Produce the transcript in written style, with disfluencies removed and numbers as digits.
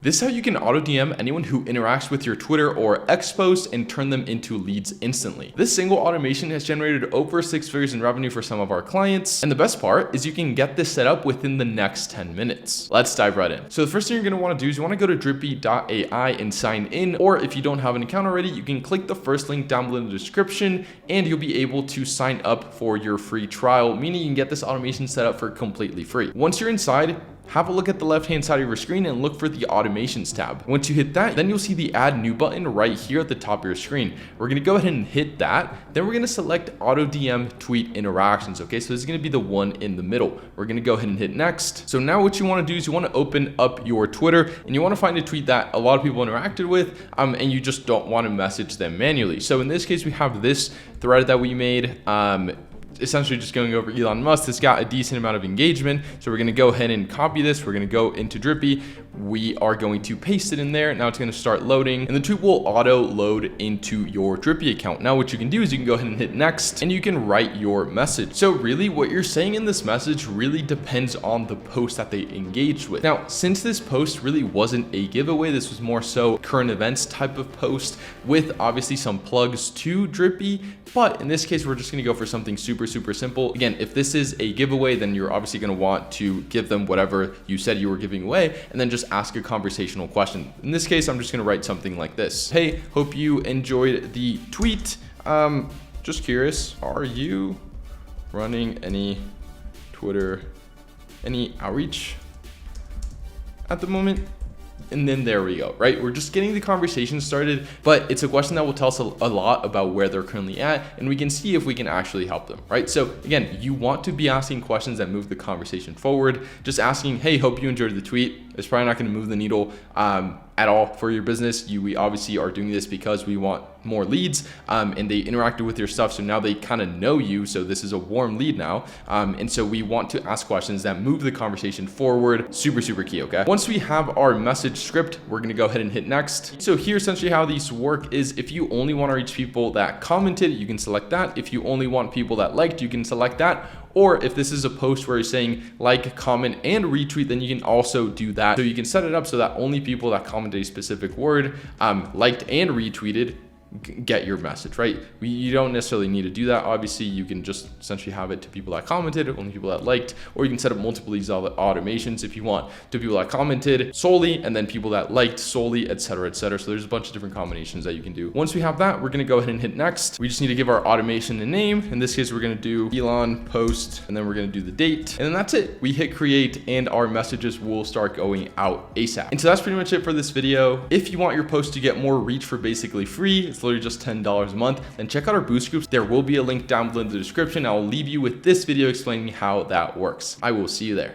This is how you can auto DM anyone who interacts with your Twitter or X post and turn them into leads instantly. This single automation has generated over 6 figures in revenue for some of our clients. And the best part is you can get this set up within the next 10 minutes. Let's dive right in. So the first thing you're going to want to do is you want to go to Drippi.ai and sign in. Or if you don't have an account already, you can click the first link down below in the description and you'll be able to sign up for your free trial, meaning you can get this automation set up for completely free. Once you're inside, have a look at the left-hand side of your screen and look for the automations tab. Once you hit that, then you'll see the add new button right here at the top of your screen. We're gonna go ahead and hit that. Then we're gonna select auto DM tweet interactions. Okay, so this is gonna be the one in the middle. We're gonna go ahead and hit next. So now what you wanna do is you wanna open up your Twitter and you wanna find a tweet that a lot of people interacted with and you just don't wanna message them manually. So in this case, we have this thread that we made. Essentially just going over Elon Musk. It's got a decent amount of engagement. So we're going to go ahead and copy this. We're going to go into Drippi. We are going to paste it in there. Now it's going to start loading and the tweet will auto load into your Drippi account. Now what you can do is you can go ahead and hit next and you can write your message. So really what you're saying in this message really depends on the post that they engaged with. Now, since this post really wasn't a giveaway, this was more so current events type of post with obviously some plugs to Drippi. But in this case, we're just going to go for something super simple. Again, if this is a giveaway, then you're obviously going to want to give them whatever you said you were giving away and then just ask a conversational question. In this case, I'm just going to write something like this. Hey, hope you enjoyed the tweet. Just curious, are you running any outreach at the moment? And then there we go, right? We're just getting the conversation started, but it's a question that will tell us a lot about where they're currently at, and we can see if we can actually help them, right? So again, you want to be asking questions that move the conversation forward. Just asking, hey, hope you enjoyed the tweet. It's probably not going to move the needle at all for your business. We obviously are doing this because we want more leads and they interacted with your stuff. So now they kind of know you. So this is a warm lead now. And so we want to ask questions that move the conversation forward. Super key, okay? Once we have our message script, we're going to go ahead and hit next. So here essentially how these work is if you only want to reach people that commented, you can select that. If you only want people that liked, you can select that. Or if this is a post where you're saying like, comment, and retweet, then you can also do that. So you can set it up so that only people that commented a specific word, liked and retweeted, get your message, right? You don't necessarily need to do that. Obviously, you can just essentially have it to people that commented, only people that liked, or you can set up multiple of these automations if you want to people that commented solely and then people that liked solely, etc. So there's a bunch of different combinations that you can do. Once we have that, we're going to go ahead and hit next. We just need to give our automation a name. In this case, we're going to do Elon post and then we're going to do the date and then that's it. We hit create and our messages will start going out ASAP. And so that's pretty much it for this video. If you want your post to get more reach for basically free, it's literally just $10 a month, then check out our boost groups. There will be a link down below in the description. I will leave you with this video explaining how that works. I will see you there.